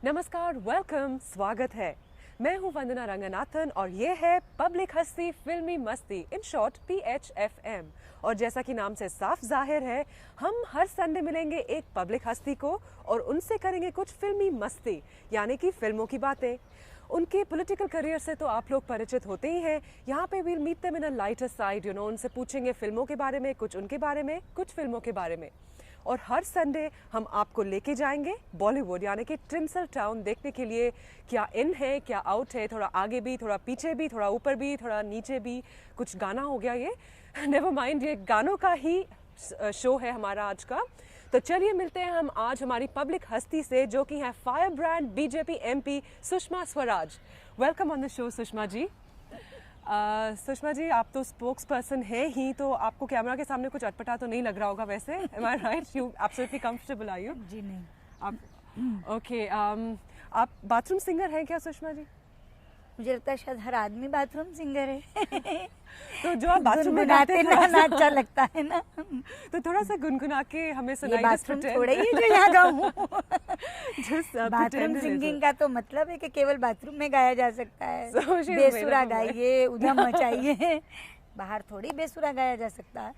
नमस्कार, वेलकम, स्वागत है। मैं हूं वंदना रंगनाथन और ये है पब्लिक हस्ती फिल्मी मस्ती, इन शॉर्ट PHFM। और जैसा कि नाम से साफ जाहिर है, हम हर संडे मिलेंगे एक पब्लिक हस्ती को और उनसे करेंगे कुछ फिल्मी मस्ती, यानी कि फिल्मों की बातें। उनके पॉलिटिकल करियर से तो आप लोग परिचित होते ही हैं। यहाँ पे we'll meet them in a lighter side, उनसे पूछेंगे फिल्मों के बारे में, कुछ उनके बारे में, कुछ फिल्मों के बारे में। और हर संडे हम आपको लेके जाएंगे बॉलीवुड, यानी कि टिंसल टाउन, देखने के लिए क्या इन है, क्या आउट है, थोड़ा आगे भी, थोड़ा पीछे भी, थोड़ा ऊपर भी, थोड़ा नीचे भी। कुछ गाना हो गया ये, नेवर माइंड, ये गानों का ही शो है हमारा आज का। तो चलिए मिलते हैं हम आज हमारी पब्लिक हस्ती से, जो कि है fire brand BJP MP Sushma Swaraj. Welcome on the show Sushma ji. Sushma ji, आप तो स्पोक्स पर्सन है ही, तो आपको कैमरा के सामने कुछ अटपटा तो नहीं लग रहा होगा वैसे? Am I right? You absolutely comfortable are you? जी नहीं। आप ओके, आप बाथरूम सिंगर हैं क्या सुषमा जी? मुझे लगता है शायद हर आदमी बाथरूम सिंगर है। तो जो आप बाथरूम में गाते गाते हैं ना, अच्छा लगता है ना। तो थोड़ा सा गुनगुना के हमें सुनाइए। ये बाथरूम थोड़े ही जो यहाँ गाऊं। Just, बाथरूम pretend सिंगिंग का तो मतलब है कि केवल बाथरूम में गाया जा सकता है। So she's बेसुरा available. गाइए, उधम मचाइए, बाहर थोड़ी बेसुरा गाया जा सकता है।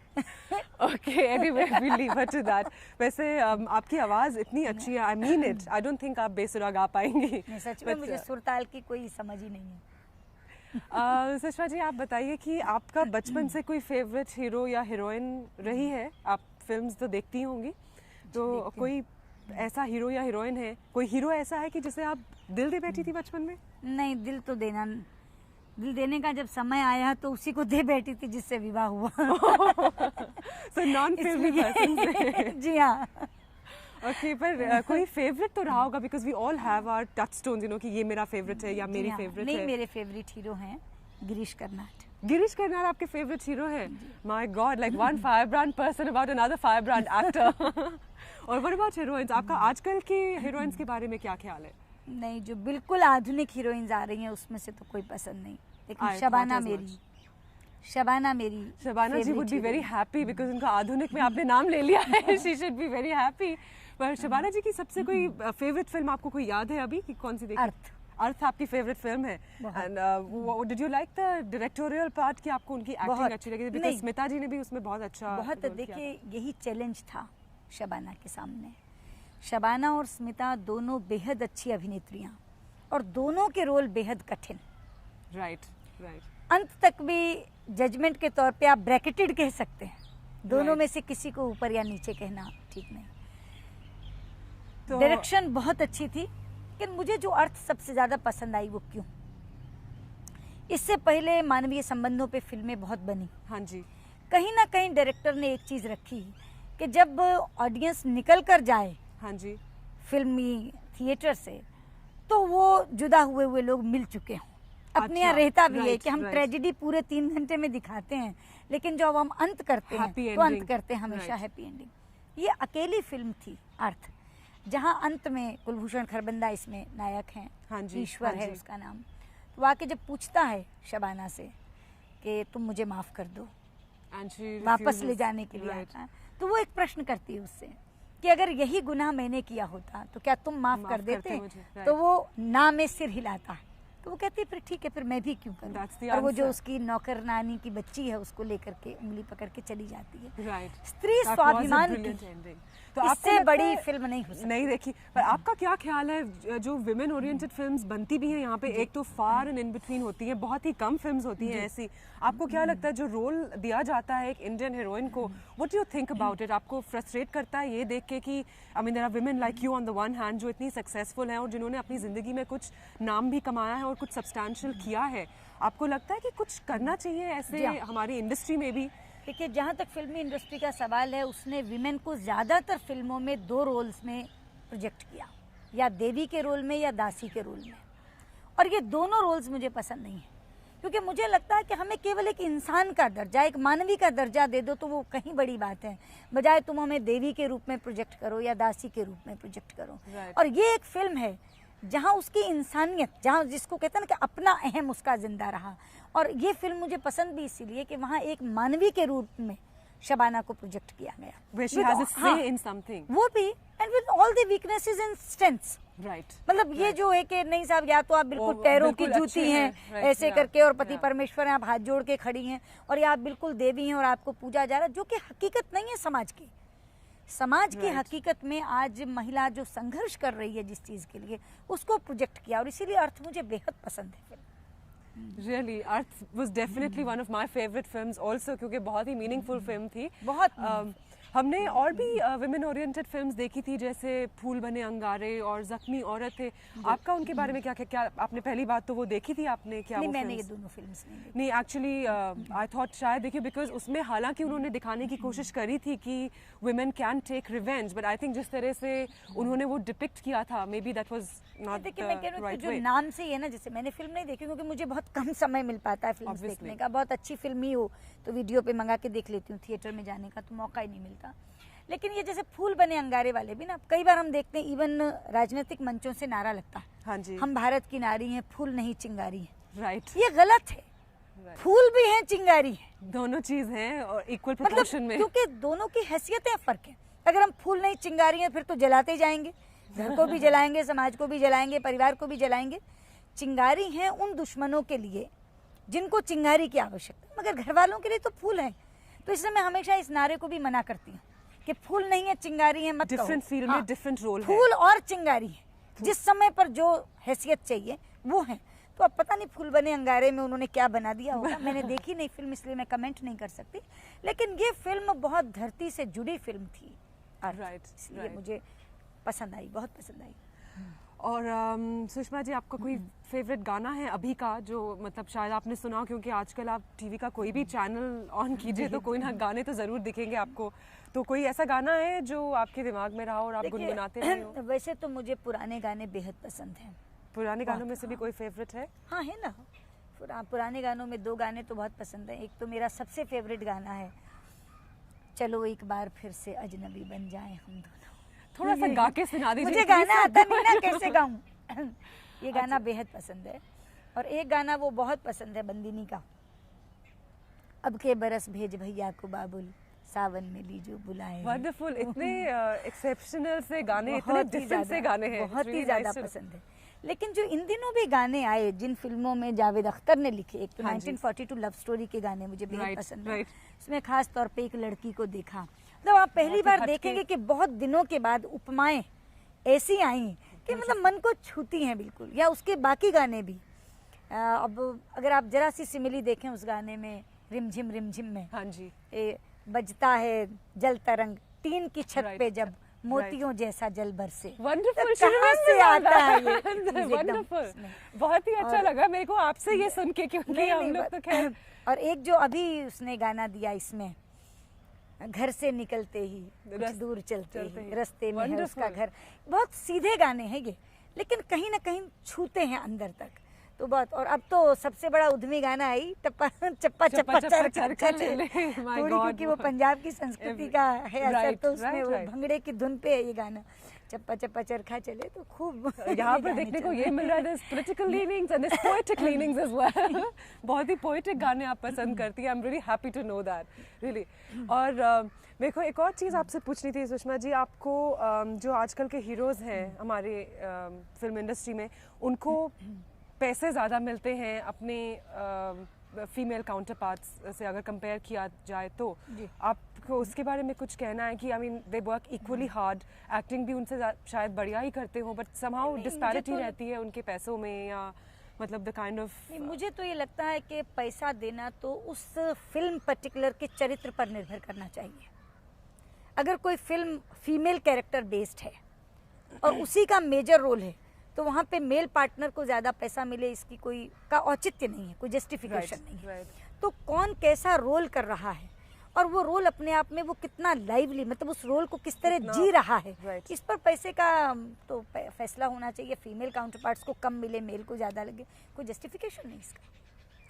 Okay, anyway, we'll leave her to that. वैसे आपकी आवाज़ इतनी अच्छी है, I mean it. I don't think आप बेसुरा गा पाएंगी। नहीं, सच में मुझे सुर ताल की कोई समझ ही नहीं है। सुषमा जी, आप बताइए कि आपका बचपन से कोई फेवरेट हीरो या हीरोइन रही है? आप फिल्म्स तो देखती होंगी, तो कोई ऐसा हीरो या हीरोइन है, कोई हीरो ऐसा है कि जिसे आप दिल दे बैठी थी बचपन में? नहीं, दिल देने का जब समय आया तो उसी को दे बैठी थी जिससे विवाह हुआ। So non-filmy person। जी हाँ। ओके, पर कोई फेवरेट तो रहा होगा, because we all have our touchstones, कि ये मेरा फेवरेट है या मेरी फेवरेट नहीं, है। मेरे फेवरेट हीरो हैं गिरीश कर्नाड। गिरीश कर्नाड आपके फेवरेट हीरो है? My God, like one fire brand person about another fire brand actor. और व्हाट अबाउट हीरोइंस? आपका आजकल की हीरोइंस के बारे में क्या ख्याल है? नहीं, जो बिल्कुल आधुनिक हीरोइंस आ रही हैं उसमें से तो कोई पसंद नहीं, लेकिन Shabana ji would be very happy, because उनका आधुनिक में आपने नाम ले लिया है। She should be very happy. पर शबाना जी की सबसे कोई फेवरेट फिल्म आपको कोई याद है अभी कि कौन सी देखी? अर्थ आपकी फेवरेट फिल्म है। And did you like the directorial part कि आपको उनकी एक्टिंग अच्छी लगी? बिकॉज स्मिता जी ने भी उसमें बहुत अच्छा देखिए, यही चैलेंज था शबाना के सामने। शबाना और स्मिता दोनों बेहद अच्छी अभिनेत्रियां और दोनों के रोल बेहद कठिन। राइट। अंत तक भी जजमेंट के तौर पे आप ब्रैकेटेड कह सकते हैं, दोनों में से किसी को ऊपर या नीचे कहना ठीक नहीं। तो डायरेक्शन बहुत अच्छी थी, लेकिन मुझे जो अर्थ सबसे ज्यादा पसंद आई वो क्यों, इससे पहले मानवीय संबंधों पे फिल्में बहुत बनी। हाँ जी। कहीं ना कहीं डायरेक्टर ने एक चीज रखी कि जब ऑडियंस निकल कर जाए, हाँ जी, फिल्मी थिएटर से, तो वो जुदा हुए लोग मिल चुके हों। अपने यहाँ रहता भी है कि हम ट्रेजेडी पूरे 3 घंटे में दिखाते हैं, लेकिन जब हम अंत करते हैं तो अंत करते हैं हमेशा हैप्पी एंडिंग। ये अकेली फिल्म थी अर्थ, जहाँ अंत में कुलभूषण खरबंदा इसमें नायक हैं। हाँ जी, ईश्वर हाँ है जी। उसका नाम। तो आके जब पूछता है शबाना से कि तुम मुझे माफ कर दो, वापस ले जाने के लिए आता है, तो वो एक प्रश्न करती है उससे कि अगर यही गुनाह मैंने किया होता तो क्या तुम माफ कर देते? तो वो ना में सिर हिलाता है। तो वो कहती है फिर ठीक है, फिर मैं भी क्यों करूं। और वो जो उसकी नौकर नानी की बच्ची है उसको लेकर के उंगली पकड़ के चली जाती है। स्त्री स्वाभिमान की तो इससे बड़ी फिल्म नहीं हो सकती। नहीं देखी। पर आपका क्या ख्याल है, जो विमेन ओरिएंटेड फिल्म्स बनती भी हैं यहाँ पे, एक तो फार एंड इन बिटवीन होती हैं, बहुत ही कम फिल्म्स होती हैं ऐसी, आपको क्या लगता है जो रोल दिया जाता है एक इंडियन हीरोइन को, what do you think about it? आपको फ्रस्ट्रेट करता है ये देख के कि I mean there are women like you on the one hand जो इतनी सक्सेसफुल हैं और जिन्होंने अपनी जिंदगी में कुछ नाम भी कमाया है और कुछ सब्सटैंशियल किया है, आपको लगता है कि कुछ करना चाहिए ऐसे हमारी इंडस्ट्री में भी? देखिए, जहाँ तक फिल्मी इंडस्ट्री का सवाल है, उसने विमेन को ज़्यादातर फिल्मों में 2 रोल्स में प्रोजेक्ट किया, या देवी के रोल में या दासी के रोल में। और ये दोनों रोल्स मुझे पसंद नहीं है, क्योंकि मुझे लगता है कि हमें केवल एक इंसान का दर्जा, एक मानवी का दर्जा दे दो तो वो कहीं बड़ी बात है, बजाय तुम हमें देवी के रूप में प्रोजेक्ट करो या दासी के रूप में प्रोजेक्ट करो। और ये एक फिल्म है जहाँ उसकी इंसानियत, जहाँ जिसको कहते हैं ना कि अपना अहम उसका जिंदा रहा। और ये फिल्म मुझे पसंद भी इसीलिए कि वहाँ एक मानवी के रूप में शबाना को प्रोजेक्ट किया गया। Where she has a say in something. वो भी, and with all the weaknesses and strengths, right. मतलब ये जो है कि नहीं साहब, या तो आप बिल्कुल वो पैरों की बिल्कुल जूती अच्छे हैं हैं, ऐसे right, करके, और पति yeah. परमेश्वर हैं, आप हाथ जोड़ के खड़ी हैं, और या आप बिल्कुल देवी हैं और आपको पूजा जा रहा है, जो कि हकीकत नहीं है समाज की। समाज की Right. हकीकत में आज महिला जो संघर्ष कर रही है जिस चीज़ के लिए, उसको प्रोजेक्ट किया, और इसीलिए अर्थ मुझे बेहद पसंद है film. Really, Arth was definitely one of my favorite films also, क्योंकि बहुत ही मीनिंगफुल फिल्म थी। बहुत हमने और भी विमेन ओरिएंटेड फिल्म्स देखी थी, जैसे फूल बने अंगारे और जख्मी औरत थे। आपका उनके बारे में क्या आपने पहली बात तो वो देखी थी आपने क्या? नहीं, वो मैंने ये films? दोनों फिल्म्स नहीं देखी। नहीं, एक्चुअली आई थॉट शायद देखिए, बिकॉज उसमें हालांकि उन्होंने दिखाने की कोशिश करी थी कि women can take revenge, but I think जिस तरह से उन्होंने वो डिपिक्ट किया था, maybe that was not देखिए, मैं कह रही हूँ कि राइट जो वे। नाम से ही है ना, जैसे मैंने फिल्म नहीं देखी क्योंकि मुझे बहुत कम समय मिल पाता है फिल्म Obviously. देखने का। बहुत अच्छी फिल्म ही हो तो वीडियो पे मंगा के देख लेती हूँ, थिएटर में जाने का तो मौका ही नहीं मिलता। लेकिन ये जैसे फूल बने अंगारे वाले भी ना, कई बार हम देखते हैं इवन राजनीतिक मंचों से नारा लगता है, हाँ जी, हम भारत की नारी हैं, फूल नहीं चिंगारी हैं। राइट। ये गलत है, फूल भी हैं, चिंगारी है, दोनों चीज हैं और इक्वल मतलब प्रोपोर्शन में। क्योंकि दोनों की हैसियतें फर्क है। अगर हम फूल नहीं चिंगारी हैं फिर तो जलाते ही जाएंगे, घर को भी जलाएंगे, समाज को भी जलाएंगे, परिवार को भी जलाएंगे। चिंगारी हैं उन दुश्मनों के लिए जिनको चिंगारी की आवश्यकता है, मगर घर वालों के लिए तो फूल है। तो इसलिए मैं हमेशा इस नारे को भी मना करती हूँ कि फूल नहीं है, चिंगारी है मत कहो। डिफरेंट फील्ड हाँ, में डिफरेंट रोल है। फूल और चिंगारी है, जिस समय पर जो हैसियत चाहिए वो है। तो अब पता नहीं फूल बने अंगारे में उन्होंने क्या बना दिया होगा, मैंने देखी नहीं फिल्म इसलिए मैं कमेंट नहीं कर सकती। लेकिन ये फिल्म बहुत धरती से जुड़ी फिल्म थी, Right, इसलिए right. मुझे पसंद आई, बहुत पसंद आई। और सुषमा जी, आपका कोई फेवरेट गाना है अभी का जो मतलब शायद आपने सुना हो, क्योंकि आजकल आप टीवी का कोई भी चैनल ऑन कीजिए तो कोई ना गाने तो जरूर दिखेंगे आपको। तो कोई ऐसा गाना है जो आपके दिमाग में रहा हो और आप देखिए, गुनगुनाते रहे हो? वैसे तो मुझे पुराने गाने बेहद पसंद हैं। पुराने गानों में से भी कोई फेवरेट है? हाँ है ना, पुराने गानों में दो गाने तो बहुत पसंद हैं। एक तो मेरा सबसे फेवरेट गाना है, चलो एक बार फिर से अजनबी बन जाएं हम दोनों। थोड़ा सा गा के सुना दीजिए। मुझे गाना आता नहीं ना, कैसे गाऊं। ये गाना बेहद पसंद है। और एक गाना वो बहुत पसंद है बंदिनी का, अब के बरस भेज भैया को बाबुल, सावन में लीजो बुलाए। वंडरफुल, इतने एक्सेप्शनल से गाने, इतने डिफरेंट से गाने हैं, बहुत ही ज्यादा पसंद है। लेकिन जो इन दिनों भी गाने आए जिन फिल्मों में जावेद अख्तर ने लिखे, एक तो 1942 लव स्टोरी के गाने मुझे बेहद पसंद है। इसमें खास तौर पे एक लड़की को देखा, मतलब आप पहली बार देखेंगे कि बहुत दिनों के बाद उपमाएं ऐसी आई कि मतलब मन को छूती हैं बिल्कुल। या उसके बाकी गाने भी, अब अगर आप जरा सी सिमिली देखें उस गाने में, रिमझिम में, हाँ जी, बजता है जल तरंग टीन की छत पे जब मोतियों जैसा जल बरसे। वंडरफुल, कहाँ से आता है ये? वंडरफुल, बहुत ही अच्छा लगा मेरे को आपसे ये सुन के, क्योंकि हम लोग तो खैर। और एक जो अभी उसने गाना दिया इसमें, घर से निकलते ही कुछ दूर चलते ही रास्ते में है उसका घर, बहुत सीधे गाने हैं ये, लेकिन कहीं ना कहीं छूते हैं अंदर तक। तो बहुत, और अब तो सबसे बड़ा उद्यमी गाना आई, चप्पा चप्पा चप्पा चरखा चले, क्योंकि वो पंजाब की संस्कृति का है असर, तो उसमें वो भंगड़े की धुन पे है ये गाना, चप्पा चप्पा चरखा चले। तो खूब यहाँ पर देखने को ये मिल रहा है, there's political leanings and there's poetic leanings as well। बहुत ही poetic गाने आप पसंद करती हैं। I'm really happy to know that, really। और मेरे को एक और चीज़ आपसे पूछनी थी सुषमा जी, आपको जो आजकल के हीरोज़ हैं हमारे फिल्म इंडस्ट्री में, उनको पैसे ज़्यादा मिलते हैं अपने फीमेल काउंटर पार्ट्स से अगर कंपेयर किया जाए, तो आपको उसके बारे में कुछ कहना है कि I mean they work equally hard, acting भी उनसे शायद बढ़िया ही करते हो, बट समहाउ डिस्पैरिटी रहती है उनके पैसों में, या मतलब द काइंड ऑफ। मुझे तो ये लगता है कि पैसा देना तो उस फिल्म पर्टिकुलर के चरित्र पर निर्भर करना चाहिए। अगर कोई फिल्म फीमेल कैरेक्टर बेस्ड है और उसी का मेजर रोल है, तो वहाँ पे मेल पार्टनर को ज़्यादा पैसा मिले, इसकी कोई का औचित्य नहीं है, कोई जस्टिफिकेशन नहीं है। तो कौन कैसा रोल कर रहा है और वो रोल अपने आप में वो कितना लाइवली, मतलब उस रोल को किस तरह जी रहा है, इस पर पैसे का तो फैसला होना चाहिए। फीमेल काउंटर पार्ट्स को कम मिले, मेल को ज़्यादा लगे, कोई जस्टिफिकेशन नहीं इसका।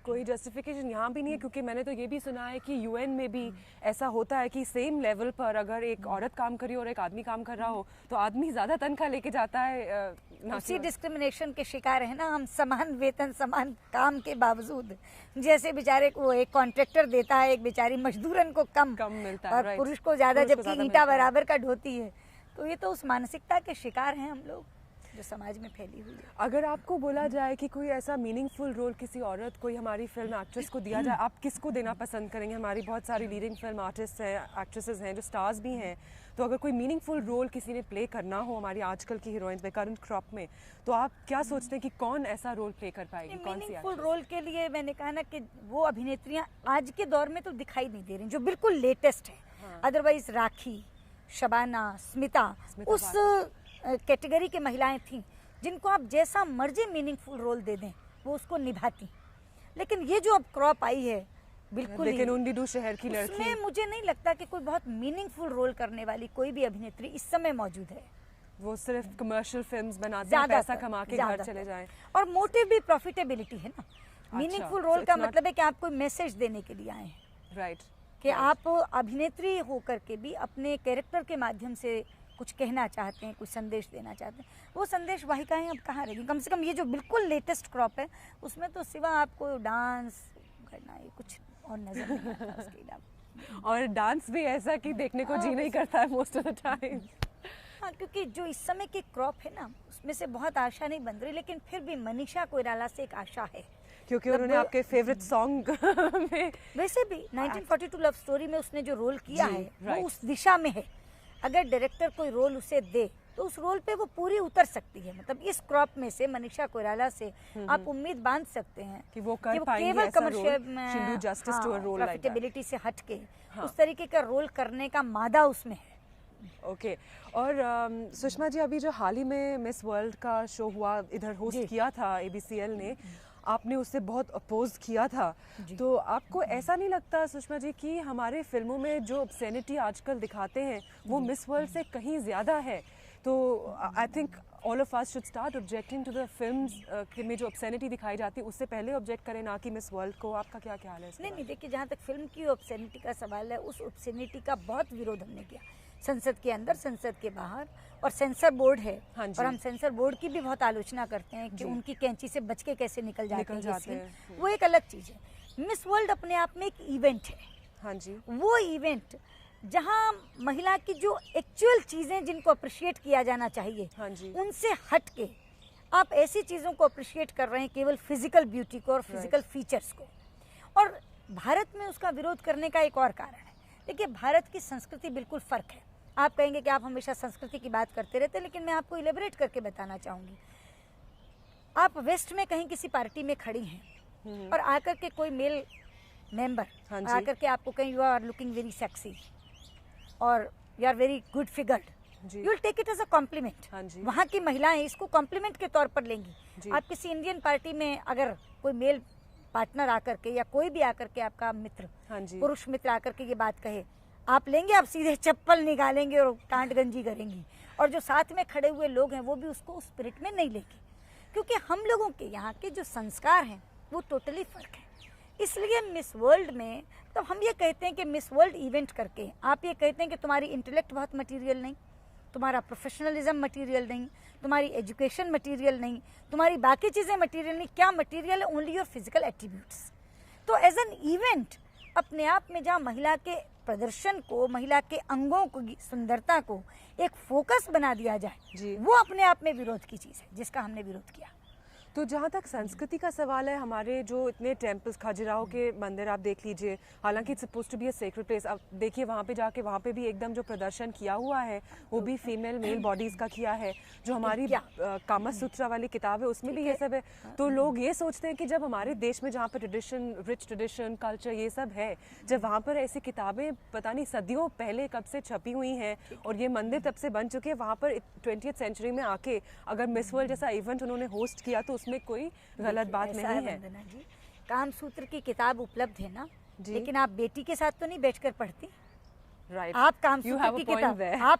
कोई जस्टिफिकेशन यहाँ भी नहीं है, क्योंकि मैंने तो ये भी सुना है कि यूएन में भी ऐसा होता है कि सेम लेवल पर अगर एक औरत काम कर रही हो और एक आदमी काम कर रहा हो, तो आदमी ज़्यादा तनख्वाह लेके जाता है। उसी डिस्क्रिमिनेशन के शिकार है ना हम, समान वेतन समान काम के बावजूद। जैसे बेचारे को एक कॉन्ट्रैक्टर देता है, एक बेचारी मजदूरन को कम मिलता है, और पुरुष को ज़्यादा, जबकि ईंटा बराबर का ढोती है। तो ये तो उस मानसिकता के शिकार हैं हम लोग। जो समाज में फैली हुई है। अगर आपको बोला जाए कि कोई ऐसा मीनिंगफुल रोल किसी औरत, कोई हमारी फिल्म एक्ट्रेस को दिया जाए, आप किसको देना पसंद करेंगे? हमारी बहुत सारी लीडिंग फिल्म आर्टिस्ट हैं, एक्ट्रेसेस हैं, जो स्टार्स भी हैं, तो अगर कोई मीनिंगफुल रोल किसी ने प्ले करना हो हमारी आजकल की हीरोइंस में, करंट क्रॉप में, तो आप क्या सोचते हैं कि कौन ऐसा रोल प्ले कर पाएगी? कौन सी मीनिंगफुल रोल के लिए मैंने कहा ना कि वो अभिनेत्रियां आज के दौर में तो दिखाई नहीं दे रही जो बिल्कुल लेटेस्ट है। अदरवाइज राखी, शबाना, स्मिता उस कैटेगरी के महिलाएं थीं जिनको आप जैसा मर्जी मीनिंगफुल रोल दे दें वो उसको निभाती। लेकिन ये जो अब क्रॉप आई है बिल्कुल, लेकिन उन्नीडू शहर की लड़की, उसमें मुझे नहीं लगता कि कोई बहुत मीनिंगफुल रोल करने वाली कोई भी अभिनेत्री इस समय मौजूद है। वो सिर्फ कमर्शियल फिल्म्स बनाते हैं, पैसा कमा के घर चले जाएं। और मोटिव भी प्रॉफिटेबिलिटी है ना। मीनिंगफुल रोल का मतलब है कि आप कोई मैसेज देने के लिए आए हैं, राइट, कि आप अभिनेत्री होकर के भी अपने कैरेक्टर के माध्यम से कुछ कहना चाहते हैं, कुछ संदेश देना चाहते हैं। वो संदेश वाहिकाएं अब कहाँ रहेगी? कम से कम ये जो बिल्कुल लेटेस्ट क्रॉप है उसमें तो सिवा आपको डांस करना ये कुछ और नजर नहीं आता उसके अलावा। और डांस भी ऐसा कि देखने को जी नहीं करता है मोस्ट ऑफ द टाइम। हाँ, क्योंकि जो इस समय की क्रॉप है ना उसमें से बहुत आशा नहीं बन रही, लेकिन फिर भी मनीषा कोइराला से एक आशा है, क्योंकि उन्होंने आपके फेवरेट सॉन्ग में वैसे भी 1942 लव स्टोरी में उसने जो रोल किया है वो right. उस दिशा में है। अगर डायरेक्टर कोई रोल उसे दे तो उस रोल पे वो पूरी उतर सकती है। मतलब इस क्रॉप में से मनीषा कोइराला से आप उम्मीद बांध सकते हैं कि वो कर पाएंगी केवल ऐसा commercial role, justice to a role like that, profitability से हटके उस तरीके का रोल करने का मादा उसमें है। ओके। और सुषमा जी, अभी जो हाल ही में मिस वर्ल्ड का शो हुआ, इधर होस्ट किया था ABCL ने, आपने उससे बहुत अपोज किया था, तो आपको ऐसा नहीं लगता सुषमा जी कि हमारे फिल्मों में जो ऑब्सेनिटी आजकल दिखाते हैं वो मिस वर्ल्ड से कहीं ज़्यादा है? तो I think all of us should start objecting to the films में जो ऑब्सेनिटी दिखाई जाती है उससे पहले ऑब्जेक्ट करें, ना कि मिस वर्ल्ड को। आपका क्या ख्याल है? नहीं, देखिए, जहाँ तक फिल्म की ऑब्सेनिटी का सवाल है, उस ऑब्सेनिटी का बहुत विरोध हमने किया, संसद के अंदर, संसद के बाहर, और सेंसर बोर्ड है। और हम सेंसर बोर्ड की भी बहुत आलोचना करते हैं कि उनकी कैंची से बच के कैसे निकल जाते हैं। वो एक अलग चीज़ है। मिस वर्ल्ड अपने आप में एक इवेंट है। हाँ जी, वो इवेंट जहाँ महिला की जो एक्चुअल चीज़ें जिनको अप्रिशिएट किया जाना चाहिए, हाँ जी, उनसे हट के आप ऐसी चीज़ों को अप्रिशिएट कर रहे हैं, केवल फिजिकल ब्यूटी को और फिजिकल फीचर्स को। और भारत में उसका विरोध करने का एक और कारण है। देखिए, भारत की संस्कृति बिल्कुल फ़र्क है। आप कहेंगे कि आप हमेशा संस्कृति की बात करते रहते हैं, लेकिन मैं आपको इलेबरेट करके बताना चाहूँगी। आप वेस्ट में कहीं किसी पार्टी में खड़ी हैं और आकर के कोई मेल मेंबर आकर के आपको कहीं you are looking very sexy और you are very good figured, you will take it as a compliment. वहाँ की महिलाएं इसको कॉम्प्लीमेंट के तौर पर लेंगी। आप किसी इंडियन पार्टी में अगर कोई मेल पार्टनर आकर के या कोई भी आकर के आपका मित्र, पुरुष मित्र आकर के ये बात कहे, आप लेंगे? आप सीधे चप्पल निकालेंगे और टांट गंजी करेंगी। और जो साथ में खड़े हुए लोग हैं वो भी उसको उस स्पिरिट में नहीं लेंगे, क्योंकि हम लोगों के यहाँ के जो संस्कार हैं वो टोटली फ़र्क है। इसलिए मिस वर्ल्ड में तो हम ये कहते हैं कि मिस वर्ल्ड इवेंट करके आप ये कहते हैं कि तुम्हारी इंटेलेक्ट बहुत मटीरियल नहीं, तुम्हारा प्रोफेशनलिज्म मटीरियल नहीं, तुम्हारी एजुकेशन मटीरियल नहीं, तुम्हारी बाकी चीज़ें मटीरियल नहीं। क्या मटीरियल है? Only your physical attributes. तो एज एन इवेंट अपने आप में जहाँ महिला के प्रदर्शन को, महिला के अंगों को, सुंदरता को एक फोकस बना दिया जाए, वो अपने आप में विरोध की चीज़ है, जिसका हमने विरोध किया। तो जहाँ तक संस्कृति का सवाल है, हमारे जो इतने टेम्पल्स, खजुराहो के मंदिर आप देख लीजिए, हालांकि it's suppose to be a sacred place, आप देखिए वहाँ पे जाके वहाँ पे भी एकदम जो प्रदर्शन किया हुआ है वो भी फीमेल मेल बॉडीज़ का किया है। जो हमारी कामा सूत्रा वाली किताब है उसमें भी ये सब है। तो लोग ये सोचते हैं कि जब हमारे देश में जहाँ पर ट्रेडिशन, रिच ट्रेडिशन, कल्चर ये सब है, जब वहाँ पर ऐसी किताबें पता नहीं सदियों पहले कब से छपी हुई हैं और ये मंदिर तब से बन चुके हैं, वहाँ पर 20th सेंचुरी में आके अगर मिस वर्ल्ड जैसा इवेंट उन्होंने होस्ट किया तो में कोई गलत बात नहीं है। जी, कामसूत्र की किताब उपलब्ध है ना, लेकिन आप बेटी के साथ तो नहीं बैठकर पढ़ती। राइट, आप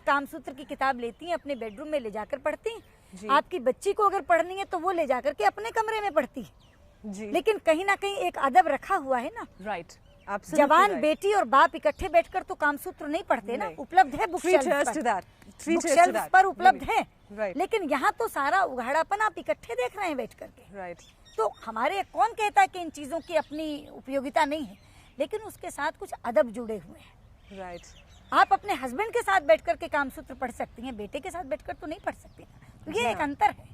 कामसूत्र की किताब लेती हैं, अपने बेडरूम में ले जाकर पढ़ती हैं। आपकी बच्ची को अगर पढ़नी है तो वो ले जाकर के अपने कमरे में पढ़ती है। लेकिन कहीं ना कहीं एक अदब रखा हुआ है ना। राइट, जवान बेटी और बाप इकट्ठे बैठकर तो कामसूत्र नहीं पढ़ते ना। उपलब्ध है बुक शेल्फ पर उपलब्ध है। लेकिन यहाँ तो सारा उघाड़ापन आप इकट्ठे देख रहे हैं बैठ करके। तो हमारे कौन कहता है कि इन चीजों की अपनी उपयोगिता नहीं है, लेकिन उसके साथ कुछ अदब जुड़े हुए हैं। आप अपने हस्बैंड के साथ बैठ करके कामसूत्र पढ़ सकती हैं, बेटे के साथ बैठकर तो नहीं पढ़ सकती। ये एक अंतर है।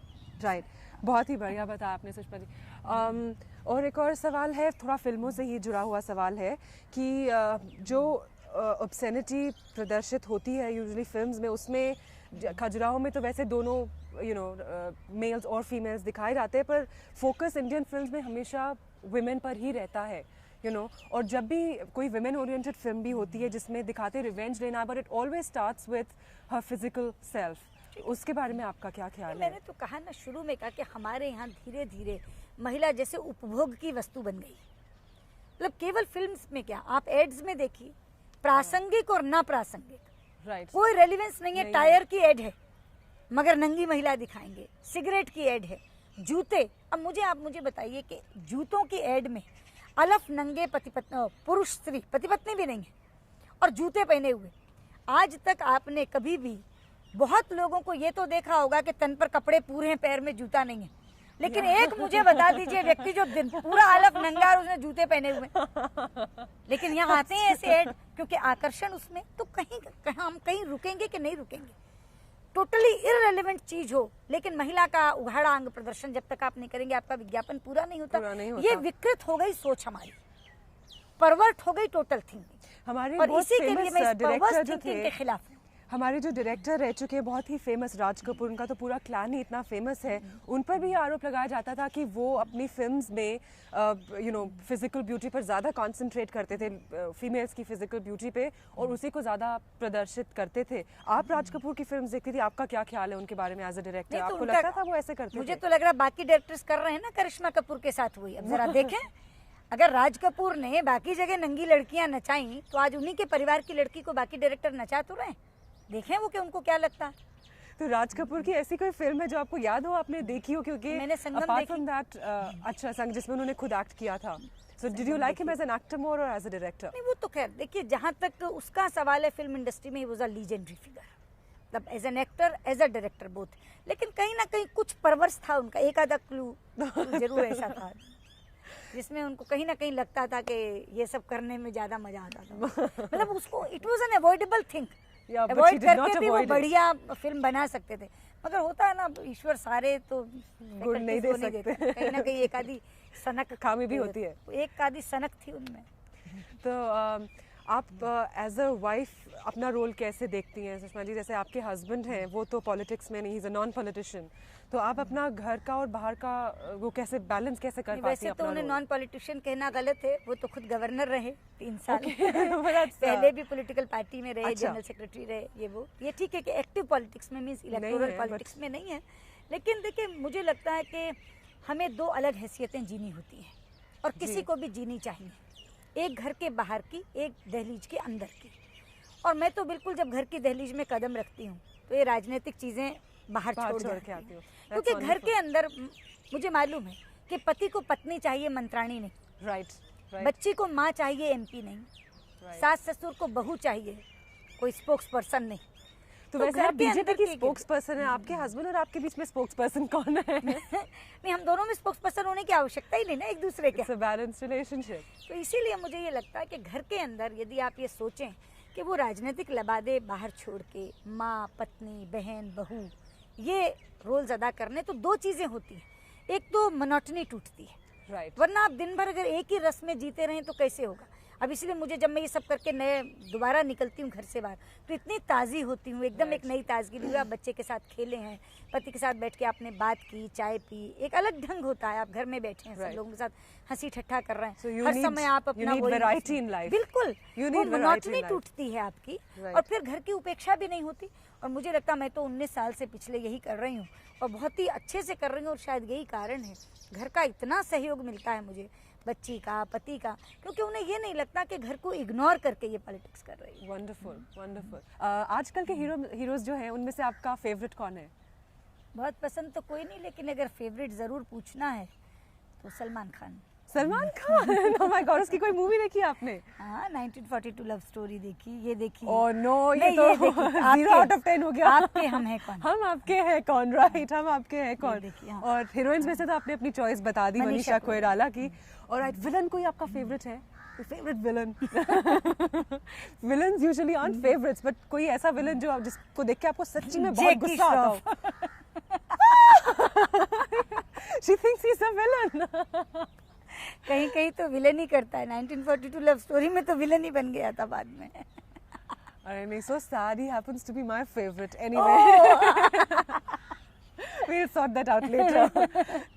राइट, बहुत ही बढ़िया बताया आपने सुषमा जी। और एक और सवाल है, थोड़ा फिल्मों से ही जुड़ा हुआ सवाल है कि जो ऑब्सेनिटी प्रदर्शित होती है यूजुअली फिल्म्स में, उसमें खजुराहो में तो वैसे दोनों मेल्स और फीमेल्स दिखाए जाते हैं, पर फोकस इंडियन फिल्म्स में हमेशा वुमेन पर ही रहता है, और जब भी कोई वुमेन ओरिएंटेड फिल्म भी होती है जिसमें दिखाते रिवेंज लेना, but it always starts with her physical self, उसके बारे में आपका क्या ख्याल है? मैंने तो कहा ना, शुरू में कहा कि हमारे यहाँ धीरे धीरे महिला जैसे उपभोग की वस्तु बन गई। मतलब केवल फिल्म्स में क्या, आप एड्स में देखिए, प्रासंगिक और ना प्रासंगिक, कोई रेलिवेंस नहीं है। टायर की एड है मगर नंगी महिला दिखाएंगे, सिगरेट की एड है, जूते। अब आप मुझे बताइए कि जूतों की एड में अलफ नंगे पुरुष स्त्री, पति पत्नी भी नहीं है, और जूते पहने हुए। आज तक आपने कभी भी, बहुत लोगों को ये तो देखा होगा कि तन पर कपड़े पूरे हैं, पैर में जूता नहीं है, लेकिन एक मुझे बता दीजिए व्यक्ति जो दिन पूरा अलफ नंगा और उसने जूते पहने हुए। लेकिन यहाँ आते हैं ऐसे ऐड, क्योंकि आकर्षण उसमें, तो हम कहीं रुकेंगे कि नहीं रुकेंगे। टोटली इररिलेवेंट चीज हो, लेकिन महिला का उघाड़ा अंग प्रदर्शन जब तक आप नहीं करेंगे, आपका विज्ञापन पूरा नहीं होता। ये विकृत हो गई सोच हमारी, परवर्ट हो गई टोटल थिंकिंग हमारे। और इसी के लिए मैं इस परवर्ट थिंकिंग के खिलाफ हूँ। हमारे जो डायरेक्टर रह चुके हैं बहुत ही फेमस, राज कपूर, उनका तो पूरा क्लैन ही इतना फेमस है, उन पर भी आरोप लगाया जाता था कि वो अपनी फिल्म्स में फिजिकल ब्यूटी पर ज़्यादा कंसंट्रेट करते थे, फीमेल्स की फिजिकल ब्यूटी पे, और उसी को ज़्यादा प्रदर्शित करते थे। आप राज कपूर की फिल्म्स देखती थी, आपका क्या ख्याल है उनके बारे में एज अ डायरेक्टर? आपको लगता था वो ऐसे करते थे? मुझे तो लग रहा है बाकी डायरेक्टर्स कर रहे हैं ना, करिश्मा कपूर के साथ हुई। अब जरा देखें, अगर राज कपूर ने बाकी जगह नंगी लड़कियां नचाई, तो आज उन्हीं के परिवार की लड़की को बाकी डायरेक्टर नचा तो रहे। देखें वो कि उनको क्या लगता है। तो राज कपूर की ऐसी कोई फिल्म है जो आपको याद हो, आपने देखी हो? क्योंकि मैंने संगम अपार्ट फ्रॉम दैट, अच्छा संग, जिसमें उन्होंने खुद एक्ट किया था। So did you like him as an actor more और एज अ डायरेक्टर? नहीं, वो तो खैर देखिए, जहाँ तक उसका सवाल है, फिल्म इंडस्ट्री में he was a legendary figure, मतलब as an actor, as a director both. लेकिन कहीं ना कहीं कुछ परवर्स था उनका, एक आधा क्लू जरूर ऐसा था जिसमें उनको कहीं ना कहीं लगता था कि ये सब करने में ज्यादा मजा आता था। मतलब उसको it was an avoidable thing, avoid करके भी वो बढ़िया फिल्म बना सकते थे। मगर होता है ना, ईश्वर सारे तो गुण नहीं दे सकते, कहीं ना कहीं एक आधी सनक खामी भी होती है, एक आधी सनक थी उनमें। तो आप एज अ वाइफ अपना रोल कैसे देखती हैं सुषमा जी? जैसे आपके हस्बैंड हैं, वो तो पॉलिटिक्स में नहीं, इज अ नॉन पॉलिटिशियन, तो आप अपना घर का और बाहर का वो कैसे बैलेंस कैसे कर पाती हैं? वैसे तो उन्हें नॉन पॉलिटिशियन कहना गलत है, वो तो खुद गवर्नर रहे 3 साल पहले भी पॉलिटिकल पार्टी में रहे, जनरल सेक्रेटरी रहे, ये ठीक है कि एक्टिव पॉलिटिक्स में, मींस इलेक्टोरल पॉलिटिक्स में नहीं है। लेकिन देखिए, मुझे लगता है कि हमें 2 अलग हैसियतें जीनी होती हैं, और किसी को भी जीनी चाहिए, एक घर के बाहर की, एक दहलीज के अंदर की। और मैं तो बिल्कुल जब घर की दहलीज में कदम रखती हूँ तो ये राजनीतिक चीज़ें बाहर छोड़ के आती हूँ, क्योंकि घर के अंदर मुझे मालूम है कि पति को पत्नी चाहिए, मंत्राणी नहीं। राइट। बच्ची को माँ चाहिए, एमपी नहीं। सास ससुर को बहू चाहिए, कोई स्पोक्स पर्सन नहीं। तो वैसे आप बीजेपी की स्पोक्स पर्सन है, आपके हस्बैंड और आपके बीच में स्पोक्स पर्सन कौन है? नहीं, हम दोनों में स्पोक्स पर्सन होने की आवश्यकता ही नहीं ना एक दूसरे के। Balance relationship. तो इसीलिए मुझे ये लगता है कि घर के अंदर यदि आप ये सोचें कि वो राजनीतिक लबादे बाहर छोड़ के माँ, पत्नी, बहन, बहू ये रोल्स अदा करने, तो 2 चीज़ें होती हैं। एक तो मोनोटनी टूटती है, वरना आप दिन भर अगर एक ही रस में जीते रहें तो कैसे होगा। अब इसलिए मुझे जब मैं ये सब करके दोबारा निकलती हूँ घर से बाहर, तो इतनी ताज़ी होती हूँ, एकदम एक नई ताजगी ली। आप बच्चे के साथ खेले हैं, पति के साथ बैठ के आपने बात की, चाय पी, एक अलग ढंग होता है। आप घर में बैठे हैं, सब लोगों के साथ हंसी ठट्ठा कर रहे हैं, हर समय आप अपना बिल्कुल, वो मोनोटनी टूटती है आपकी, और फिर घर की उपेक्षा भी नहीं होती। और मुझे लगता है मैं तो 19 साल से पिछले यही कर रही हूँ, और बहुत ही अच्छे से कर रही हूँ, और शायद यही कारण है घर का इतना सहयोग मिलता है मुझे, बच्ची का, पति का, क्योंकि उन्हें ये नहीं लगता कि घर को इग्नोर करके ये पॉलिटिक्स कर रही है। Wonderful, wonderful. आजकल के हीरोज जो हैं, उनमें से आपका फेवरेट कौन है? बहुत पसंद तो कोई नहीं, लेकिन अगर फेवरेट जरूर पूछना है तो Salman Khan. Salman Khan, oh my God, उसकी कोई मूवी देखी आपने? हाँ, 1942 लव स्टोरी देखी, ये देखी। ओह नो, ये तो 0 out of 10 हो गया। आपके हम हैं कौन? हम आपके हैं कौन, राइट, हम आपके हैं कौन। और हीरोइंस में से तो आपने अपनी चॉइस बता दी, मनीषा कोइराला की। और विलन कोई आपका फेवरेट है? Favourite villain? Villains usually aren't favourites, but कोई ऐसा विलन जो जिसको देख के आपको सच्ची में बहुत गुस्सा आता हो? She thinks he's a villain. कहीं कहीं तो विलन ही करता है। 1942 लव स्टोरी में तो विलन ही बन गया था बाद में। अरे नहीं, so sad. He happens to be my favorite anyway. We'll sort that out later.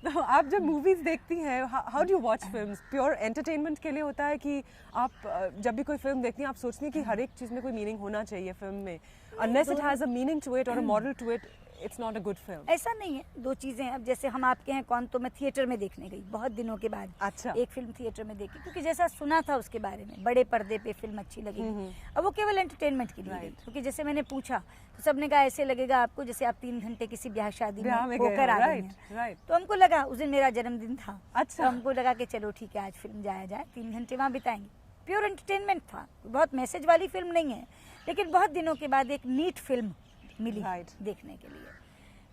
तो आप जब मूवीज देखती हैं, how do you watch films? Pure entertainment के लिए होता है कि आप जब भी कोई फिल्म देखती हैं आप सोचती हैं कि हर एक चीज में कोई मीनिंग होना चाहिए फिल्म में, unless it has a meaning to it or a moral to it, it's not a good film. ऐसा नहीं है, दो चीजें हैं। अब जैसे हम आपके हैं कौन, तो मैं थिएटर में देखने गई बहुत दिनों के बाद। अच्छा। एक फिल्म थिएटर में देखी क्योंकि जैसा सुना था उसके बारे में, बड़े पर्दे पे फिल्म अच्छी लगेगी। अब वो केवल एंटरटेनमेंट के लिए गई, क्योंकि जैसे मैंने पूछा तो सबने कहा ऐसे लगेगा आपको जैसे आप 3 घंटे किसी ब्याह शादी में होकर आ गए हैं। तो हमको लगा उस दिन मेरा जन्मदिन था। अच्छा। तो हमको लगा कि चलो ठीक है आज फिल्म जाया जाए, 3 घंटे वहाँ बिताएंगे। प्योर एंटरटेनमेट था, बहुत मैसेज वाली फिल्म नहीं है, लेकिन बहुत दिनों के बाद एक नीट फिल्म मिली देखने के लिए।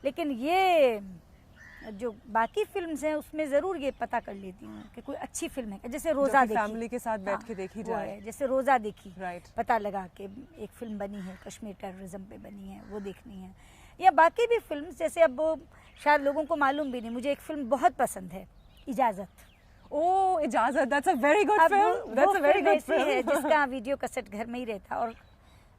लेकिन ये जो बाकी फिल्म्स हैं उसमें जरूर ये पता कर लेती हूँ कि कोई अच्छी फिल्म है, जैसे रोजा देखी, फैमिली के साथ बैठ के देखी जाए। जैसे रोजा देखी, राइट, पता लगा कि एक फिल्म बनी है कश्मीर टेररिज्म पे बनी है, वो देखनी है। या बाकी भी फिल्म्स, जैसे अब वो शायद लोगों को मालूम भी नहीं, मुझे एक फिल्म बहुत पसंद है, इजाजत। ओह इजाजत, that's a very good film. That's a very good film है जिसका वीडियो कैसेट घर में ही रहता, और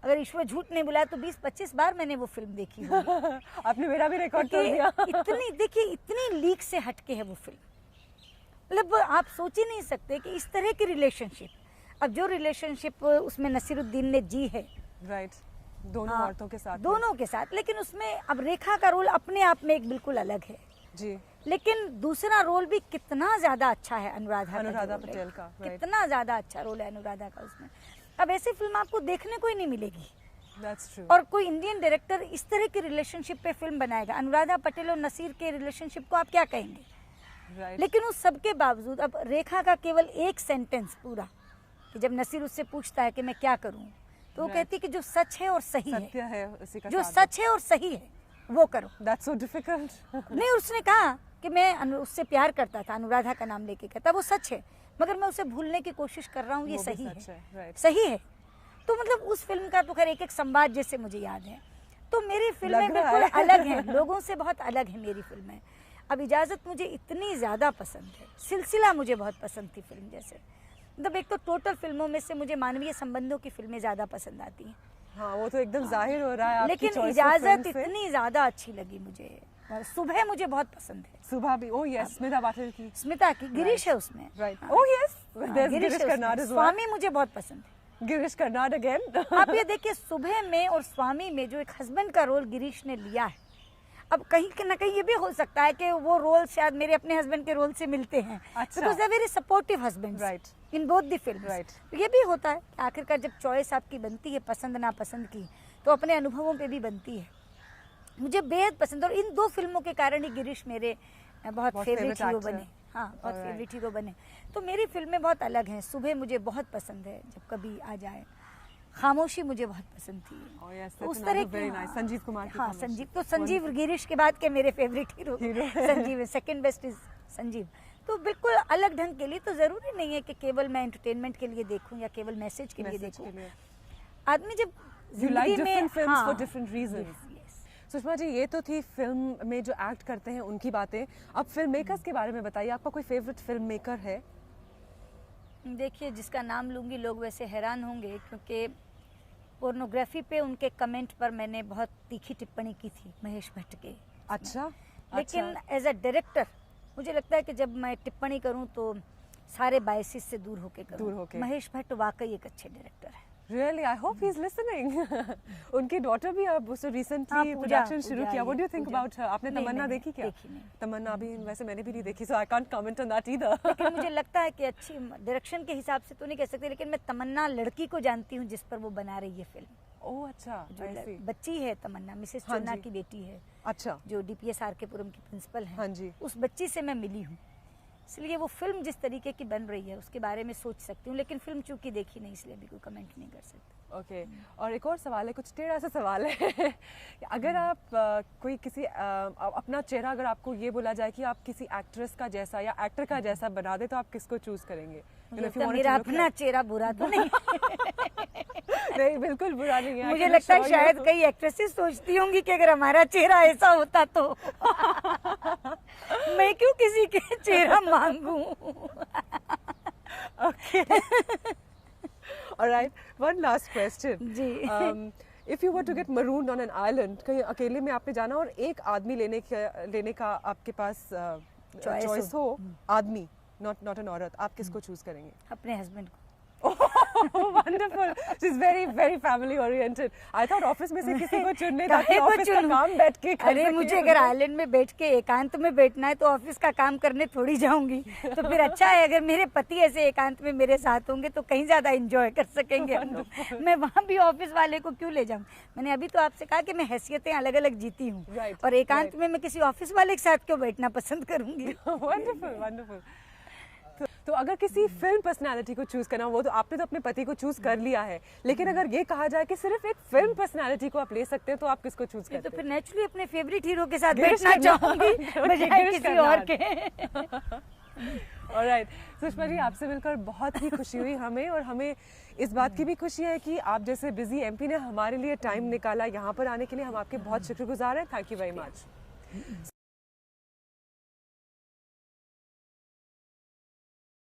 अगर ईश्वर झूठ नहीं बुलाया तो 20-25 बार मैंने वो फिल्म देखी होगी। आपने मेरा भी रिकॉर्ड कर दिया। इतनी देखिए, इतनी लीक से हटके है वो फिल्म, मतलब आप सोच ही नहीं सकते कि इस तरह की रिलेशनशिप, अब जो रिलेशनशिप उसमें नसीरुद्दीन ने जी है, राइट, दोनों औरतों के साथ, दोनों के साथ, लेकिन उसमें अब रेखा का रोल अपने आप में एक बिल्कुल अलग है जी, लेकिन दूसरा रोल भी कितना ज्यादा अच्छा है अनुराधा पटेल का, कितना ज्यादा अच्छा रोल है अनुराधा का उसमें। अब ऐसी फिल्म आपको देखने को ही नहीं मिलेगी। That's true. और कोई इंडियन डायरेक्टर इस तरह की रिलेशनशिप पे फिल्म बनाएगा, अनुराधा पटेल और नसीर के रिलेशनशिप को आप क्या कहेंगे? Right. लेकिन उस सब के बावजूद अब रेखा का केवल एक सेंटेंस पूरा, कि जब नसीर उससे पूछता है कि मैं क्या करूं, तो वो कहती है कि जो सच है और सही है, उसी का जो सच है और सही है वो करो। That's so difficult. नहीं, उसने कहा कि मैं उससे प्यार करता था, अनुराधा का नाम लेके कहता, वो सच है, मगर मैं उसे भूलने की कोशिश कर रहा हूँ, ये सही है, right. सही है। तो मतलब उस फिल्म का तो खैर एक एक संवाद जैसे मुझे याद है। तो मेरी फिल्में बिल्कुल अलग हैं, लोगों से बहुत अलग है मेरी फिल्में। अब इजाजत मुझे इतनी ज़्यादा पसंद है, सिलसिला मुझे बहुत पसंद थी फिल्म, जैसे मतलब एक तो टोटल फिल्मों में से मुझे मानवीय संबंधों की फिल्में ज़्यादा पसंद आती हैं। हाँ, वो तो एकदम जाहिर हो रहा है आपकी लेकिन चॉइस इजाजत इतनी ज़्यादा अच्छी लगी मुझे। और सुबह मुझे बहुत पसंद है, सुबह भी। ओह यस, स्मिता पाटिल की, स्मिता की, गिरीश है उसमें, right. Oh yes, Girish Karnad is Swami मुझे बहुत पसंद है, गिरीश कर्नाड अगेन। आप ये देखिए सुबह में और स्वामी में जो एक हस्बैंड का रोल गिरीश ने लिया है, अब कहीं ना कहीं ये भी हो सकता है कि वो रोल शायद मेरे अपने हस्बैंड के रोल से मिलते हैं, because they are very supportive husband, right, in both the films, right. तो ये भी होता है आखिरकार जब चॉइस आपकी बनती है पसंद नापसंद की, तो अपने अनुभवों पे भी बनती है। मुझे बेहद पसंद, और इन 2 फिल्मों के कारण ही गिरीश मेरे बहुत फेवरेट हीरो बने। हाँ, बहुत फेवरेट हीरो बने। तो मेरी फिल्में बहुत अलग हैं। सुबह मुझे बहुत पसंद है, जब कभी आ जाए। खामोशी मुझे बहुत पसंद थी, उस तरह की। संजीव कुमार की। हाँ, संजीव तो संजीव गिरीश के बाद के मेरे फेवरेट हीरो संजीव है, सेकंड बेस्ट इज संजीव। तो बिल्कुल अलग ढंग के लिए, तो जरूरी नहीं है कि केवल मैं एंटरटेनमेंट के लिए देखूं या केवल मैसेज के लिए देखूं। आदमी जब जिंदगी में, for different reasons. Sushma ji, ये तो थी फिल्म में जो एक्ट करते हैं उनकी बातें। अब फिल्म मेकर्स के बारे में बताइए, आपका कोई फेवरेट फिल्म मेकर है? देखिए, जिसका नाम लूंगी लोग वैसे हैरान होंगे, क्योंकि पोर्नोग्राफी पे उनके कमेंट पर मैंने बहुत तीखी टिप्पणी की थी, महेश भट्ट के। अच्छा। लेकिन एज अ डायरेक्टर मुझे लगता है कि जब मैं टिप्पणी करूं तो सारे बायसिस से दूर होके करूं। महेश भट्ट वाकई एक अच्छे डायरेक्टर है। Really, I hope he's listening. उनकी डॉटर भी अब उसने रिसेंटली प्रोडक्शन शुरू किया। What do you think about her? आपने तमन्ना देखी क्या? तमन्ना अभी वैसे मैंने भी नहीं देखी, so I can't comment on that either. लेकिन मुझे लगता है कि अच्छी डायरेक्शन के हिसाब से तो नहीं कह सकते, लेकिन मैं तमन्ना लड़की को जानती हूँ जिस पर वो बना रही है फिल्म। ओह अच्छा, जो बच्ची है तमन्ना, मिसेस चन्ना की बेटी है। अच्छा। जो DPS RK पुरम की प्रिंसिपल है। हाँ जी। उस बच्ची से मैं मिली हूँ, इसलिए वो फिल्म जिस तरीके की बन रही है उसके बारे में सोच सकती हूँ, लेकिन फिल्म चूंकि देखी नहीं इसलिए भी कोई कमेंट नहीं कर सकती। ओके। और एक और सवाल है, कुछ टेढ़ा सा सवाल है। अगर आप कोई किसी अपना चेहरा अगर आपको ये बोला जाए कि आप किसी एक्ट्रेस का जैसा या एक्टर का जैसा बना दे, तो आप किसको चूज करेंगे? मेरा अपना चेहरा बुरा तो नहीं। नहीं, बिल्कुल बुरा नहीं है। मुझे लगता है शायद कई एक्ट्रेसेस सोचती होंगी कि अगर हमारा चेहरा ऐसा होता तो मैं क्यों किसी के चेहरा मांगूं। Okay, alright, one last question जी। If you were to get marooned on an island, कहीं अकेले में आपने जाना और एक आदमी लेने का आपके पास चॉइस हो, आदमी, नॉट एन औरत, आप किसको चूज करेंगे? अपने हस्बैंड को। Wonderful. She's very very family oriented. I thought office में से किसी को चुन ले ताकि ऑफिस का काम बैठ के कर अरे सके। मुझे अगर आइलैंड में बैठ के एकांत में बैठना है तो ऑफिस का काम करने थोड़ी जाऊंगी। तो फिर अच्छा है अगर मेरे पति ऐसे एकांत में मेरे साथ होंगे तो कहीं ज्यादा एंजॉय कर सकेंगे हम लोग। मैं वहाँ भी ऑफिस वाले को क्यों ले जाऊँ। मैंने अभी तो आपसे कहा कि मैं हैसियतें अलग अलग जीती हूँ, Right, और एकांत right. में मैं किसी ऑफिस वाले के साथ क्यों बैठना पसंद करूंगी। Wonderful wonderful. तो अगर किसी फिल्म पर्सनालिटी को चूज करना, वो तो आपने तो अपने पति को चूज कर लिया है, लेकिन अगर ये कहा जाए कि सिर्फ एक फिल्म पर्सनालिटी को आप ले सकते हैं तो आप किसको चूज करते तो हैं? फिर नेचुरली अपने फेवरेट हीरो के साथ गिरीश बैठना कर्नाड। चाहूंगी बजाय गिरीश किसी और कर्नाड। के। ऑलराइट, सुषमा जी, आपसे मिलकर बहुत ही खुशी हुई हमें, और हमें इस बात की भी खुशी है कि आप जैसे बिजी एमपी ने हमारे लिए टाइम निकाला यहाँ पर आने के लिए। हम आपके बहुत शुक्रगुजार हैं। Thank you very much.